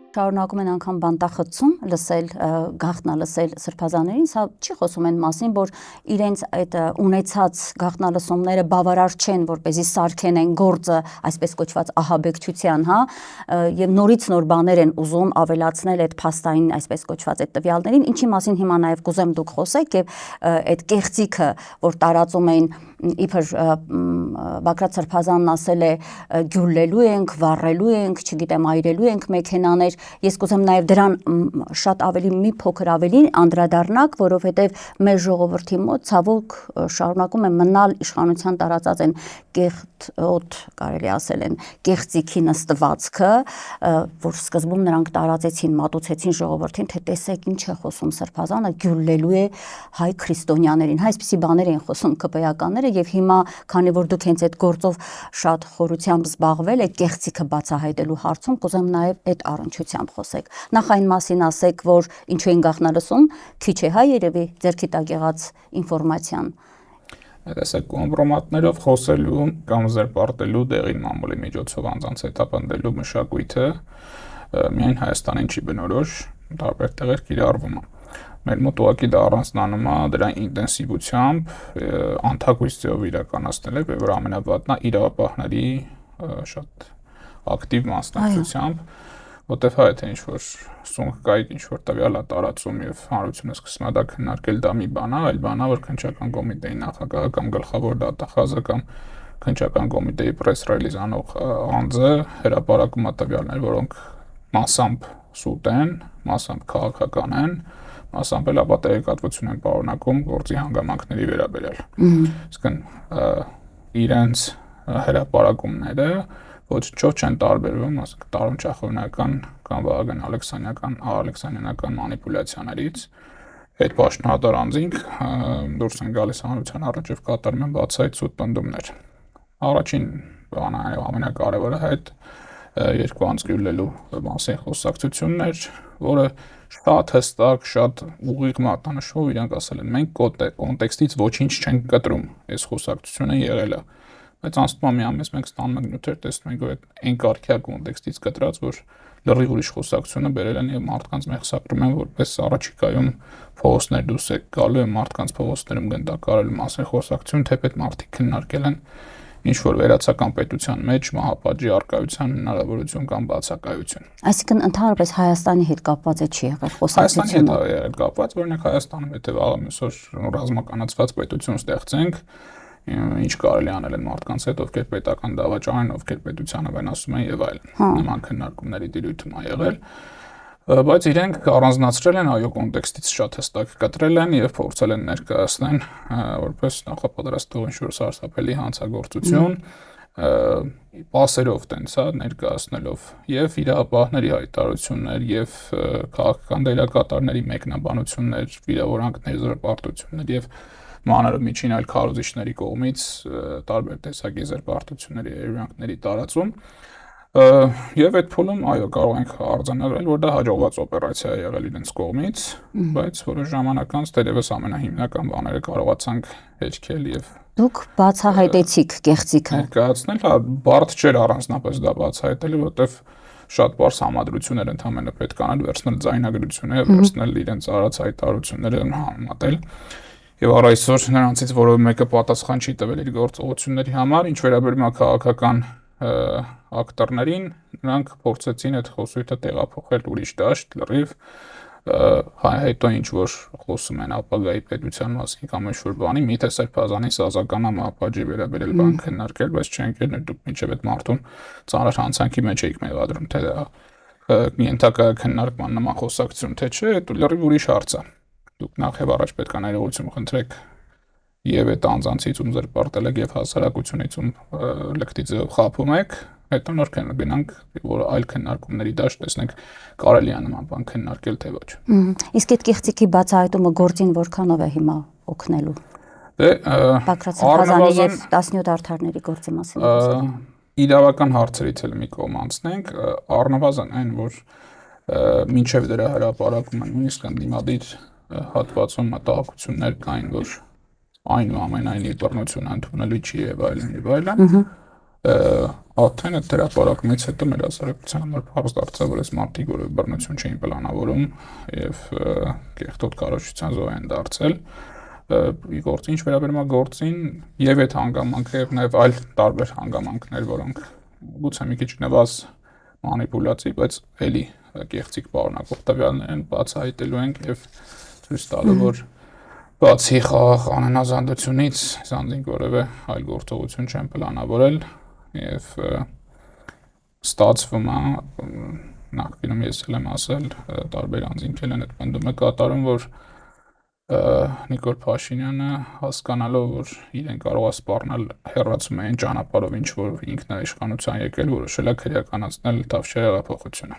Շարունակում են անգամ բանտախցում լսել գաղտնալսել սրբազաններին, սա չի խոսում այն մասին, որ իրենց այդ ունեցած գաղտնալսումները բավարար չեն, որպեսզի սարքեն այն գործը, այսպես կոչված ահաբեկչության, հա, եւ նորից նոր բաներ են ուզում ավելացնել այդ փաստային, այսպես կոչված այդ տվյալներին, ինչի մասին հիմա նաեւ կուզեմ դուք խոսեք եւ այդ կեղծիքը, որ տարածում էին իբր Բակրատ Սրբազանն ասել է գյուլլելու ենք, վառելու ենք, չգիտեմ, այրելու ենք մեքենաներ, ես կուզեմ նաև դրան շատ ավելի մի փոքր ավելի անդրադառնանք, որովհետև մեր ժողովրդի մոտ ցավոք շարունակում է մնալ իշխանության տարածած են կեղտոտ, կարելի ասել են, կեղծիքի նստվածքը, որ սկզբում նրանք տարածեցին, մատուցեցին ժողովրդին, թե տեսեք ինչ է խոսում Սրբազանը, գյուլլելու է հայ քրիստոնյաներին, հա, այսպիսի բաներ են խոսում ԿՊԵ-ականները եւ հիմա, քանի որ դուք հենց այդ գործով շատ խորությամբ զբաղվել եք կեղծիքը բացահայտելու հարցում, կուզեմ նաև այդ առնչությամբ խոսեք։ Նախ այն մասին ասեք, որ ինչու են գաղտնալսում, քիչ է հա երևի ձերքի տակ եղած ինֆորմացիան։ Տեսեք, կոմպրոմատներով խոսելու կամ զրպարտելու դեղին մամուլի միջոցով անձանց հետապնդելու մշակույթը միայն Հայաստանին չի բնորոշ, տարբեր տեղեր կիրառվում է։ Մեր մոտ ուղղակի դա առանձնանում է դրա ինտենսիվությամբ, անթակույց ձևով իրականացնել եւ որ ամենավատն է իրավապահների շատ ակտիվ մասնակցությամբ, որտեղ հա եթե ինչ-որ սունկ կայ, ինչ-որ տվյալ է տարածում եւ հանրությունը սկսում է դա քննարկել, դա մի բան է, այլ բան է, որ քննչական կոմիտեի նախագահը կամ գլխավոր դատախազը կամ քննչական կոմիտեի պրես ռելիզ անող անձը հրապարակում է տվյալներ, որոնք մասամբ սուտ են, մասամբ քաղաքական են, մասամբ էլ ապա տեղեկատվություն են պարունակում գործի հանգամանքների վերաբերյալ։ Իսկ իրենց հրապարակումները ոչ չեն տարբերվում, ասենք Տարոն Ճախոնյական կամ Վահագն Ալեքսանյանական մանիպուլյացիաներից, այդ պաշտոնատար անձինք դուրս են գալիս հանրության առաջ եւ կատարում են բացահայտ սուտ պնդումներ։ Առաջին բանը ամենակարևորը այդ երկու անձ գյուլլելու մասին խոսակցությունն էր, որը շատ հստակ, շատ ուղիղ մատնանշով իրանք ասել են, մենք կոնտեքստից ոչինչ չենք կտրում, այս խոսակցությունը եղել է, բայց անցնում մի ամիս մենք ստանում ենք նյութեր, տեսնում ենք, որ այն կարգյա կոնտեքստից կտրած, որ լրիվ ուրիշ խոսակցությունը բերել են եւ մարդկանց մեղսակրում են, որպես առաջիկայում փողոցներ դուրս է գալու եւ մարդկանց փողոցներում գնդակարելու մասին խոսակցություն, թեպետ մարդիկ քննարկել են ինչ որ վերացական պետության մեջ մահապատժի արկայության հնարավորություն կամ բացակայություն։ Այսինքն ընդհանրապես Հայաստանի հետ կապված է չի եղել խոսակցությունը։ Հայաստանի հետ կապված, օրինակ Հայաստանում եթե աղամիսոր ռազմականացված պետություն ստեղծենք, ինչ կարելի անել են մարդկանց հետ, ովքեր պետական դավաճան են, ովքեր պետությանը վնասում են եւ այլն։ Նման քննարկումների դիրույթում է եղել, բայց իրենք առանձնացրել են այո կոնտեքստից շատ հստակ կտրել են եւ փորձել են ներկայացնել որպես նախապատրաստող ինչ-որ սարսափելի հանցագործություն, պասերով տենց հա ներկայացնելով եւ իրավապահների հայտարարություններ եւ քաղաքական դերակատարների մեկնաբանություններ, վիրավորանքներ, զրպարտություններ եւ մանրը միջին այլ քարոզիչների կողմից տարբեր տեսակի զրպարտությունների երևանքների տարածում եւ այդ փուլում այո կարող ենք արձանագրել որ դա հաջողված օպերացիա է եղել իրենց կողմից բայց որոշ ժամանակ անց դերևս ամենահիմնական բաները կարողացանք հեչքել եւ դուք բացահայտեցիք կեղծիքը ներկայացնել հա բարդ չէր առանձնապես դա բացահայտելը որտեվ շատ բարձ համադրություններ ընդհանրապես պետք է անել վերցնել ձայնագրությունը եւ վերցնել իրենց արած հայտարարությունները համատել Եվ առ այսօր նրանցից որևէ մեկը պատասխան չի տվել իր գործողությունների համար, ինչ վերաբերում է քաղաքական ակտորներին, նրանք փորձեցին այդ խոսույթը տեղափոխել ուրիշ դաշտ, լրիվ հետո ինչ որ խոսում են ապագայի պետության մասին կամ ինչ-որ բանի, միթե Սրբազանի սազականա մահապատժի վերաբերել բան քննարկել, բայց չենք ելնել դուք մինչև այդ մարդուն ծանր հանցանքի մեջ եք մեղադրում, թե դա ենթակա քննարկման նման խոսակցություն, թե չէ, դա լրիվ ուրիշ հարց է։ Դուք նախ եւ առաջ պետք է ներողություն խնդրեք եւ այդ անձանցից ում զրպարտել եք եւ հասարակությունից ում լկտի ձեւ խափում եք, հետո նոր գնանք որ այլ քննարկումների դաշտ տեսնենք կարելի է նման բան քննարկել թե ոչ։ Իսկ այդ կեղծիքի բացահայտումը գործին որքանով է հիմա օգնելու։ Դե Բակրատ Սրբազանի եւ 17 արդարների գործի մասին։ Իրավական հարցերից էլ մի կողմ անցնենք, առնվազն այն որ մինչեւ դրա հրապարակումը նույնիսկ ընդդիմադիր հատվածում մտահոգություններ կային, որ այնուամենայնիվ բռնություն ընդունելի չի եւ այլն եւ այլն։ Աթենը դրապարակումից հետո մեր հասարակության համար փառս դարձավ, որ այս մարդիկ որևէ բռնություն չէին պլանավորում եւ կեղտոտ կառավարության զոհ են դարձել։ Գործին ինչ վերաբերում է գործին եւ այդ հանգամանքը եւ նաեւ այլ տարբեր հանգամանքներ, որոնք գուցե մի քիչ նվազ մանիպուլյացիվ, բայց էլի կեղծիք պարունակող տվյալներ են, բացահայտելու ենք եւ ցույց տալու, որ բացի խաղաղ անհնազանդությունից զանձինք որևէ այլ գործողություն չեն պլանավորել եւ ստացվում է նախկինում ես էլ եմ ասել տարբեր անձինք են այդ բնդումը կատարում, որ Նիկոլ Փաշինյանը հասկանալով, որ իրեն կարող է սպառնել հեռացում այն ճանապարհով, ինչ որ ինքն է իշխանության եկել, որոշել է քրեականացնել Թավշյա հեղափոխությունը։